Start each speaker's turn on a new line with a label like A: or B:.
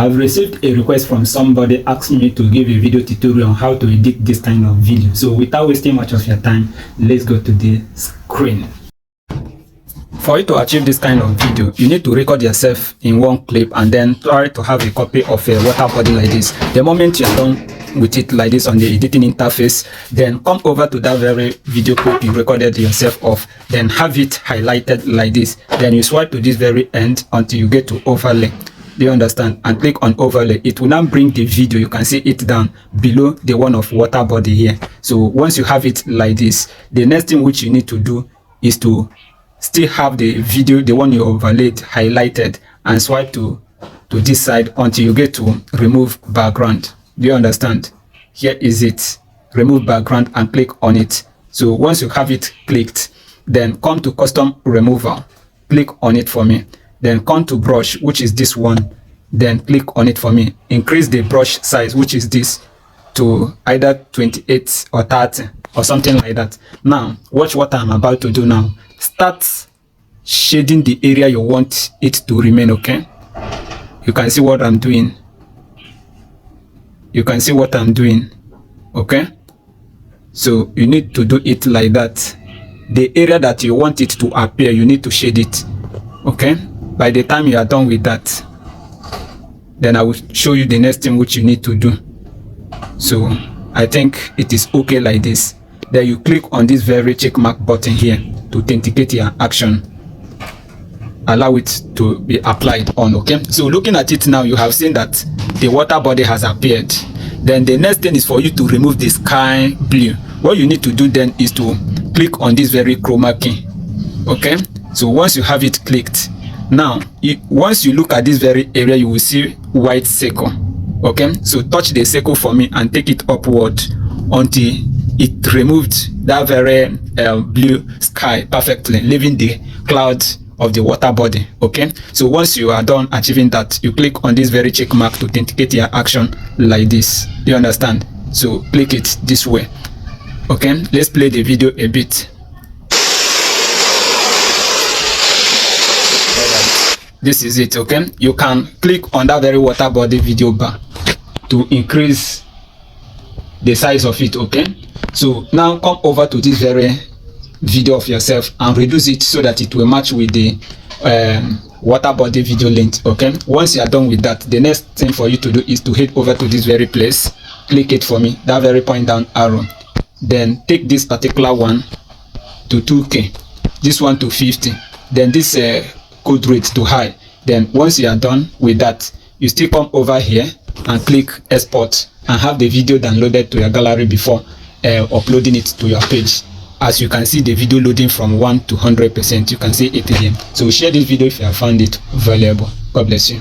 A: I've received a request from somebody asking me to give a video tutorial on how to edit this kind of video. So without wasting much of your time, let's go to the screen. For you to achieve this kind of video, you need to record yourself in one clip and then try to have a copy of a water body like this. The moment you're done with it like this on the editing interface, then come over to that very video clip you recorded yourself of, then have it highlighted like this. Then you swipe to this very end until you get to overlay. Do you understand? And click on overlay. It will now bring the video. You can see it down below the one of water body here. So once you have it like this, the next thing which you need to do is to still have the video, the one you overlaid, highlighted, and swipe to this side until you get to remove background. Do you understand? Here is it. Remove background and click on it. So once you have it clicked, then come to custom removal. Click on it for me. Then come to brush, which is this one. Then click on it for me. Increase the brush size, which is this, to either 28 or 30 or something like that. Now, watch what I'm about to do now. Start shading the area you want it to remain, okay? You can see what I'm doing. You can see what I'm doing, okay? So you need to do it like that. The area that you want it to appear, you need to shade it, okay? By the time you are done with that, then I will show you the next thing which you need to do. So I think it is okay like this. Then you click on this very check mark button here to authenticate your action. Allow it to be applied on, okay? So looking at it now, you have seen that the water body has appeared. Then the next thing is for you to remove the sky blue. What you need to do then is to click on this very chroma key, okay? So once you have it clicked, now once you look at this very area, you will see white circle, okay? So touch the circle for me and take it upward until it removed that very blue sky perfectly, leaving the clouds of the water body, okay? So once you are done achieving that, you click on this very check mark to authenticate your action like this. Do you understand? So click it this way, okay? Let's play the video a bit. This is it, okay? You can click on that very water body video bar to increase the size of it, okay? So now come over to this very video of yourself and reduce it so that it will match with the water body video length, okay? Once you are done with that, the next thing for you to do is to head over to this very place. Click it for me, that very point down arrow. Then take this particular one to 2K, this one to 50, then this code rate to high. Then once you are done with that, you still come over here and click export and have the video downloaded to your gallery before uploading it to your page. As you can see, the video loading from 1 to 100%. You can see it again. So share this video if you have found it valuable. God bless you.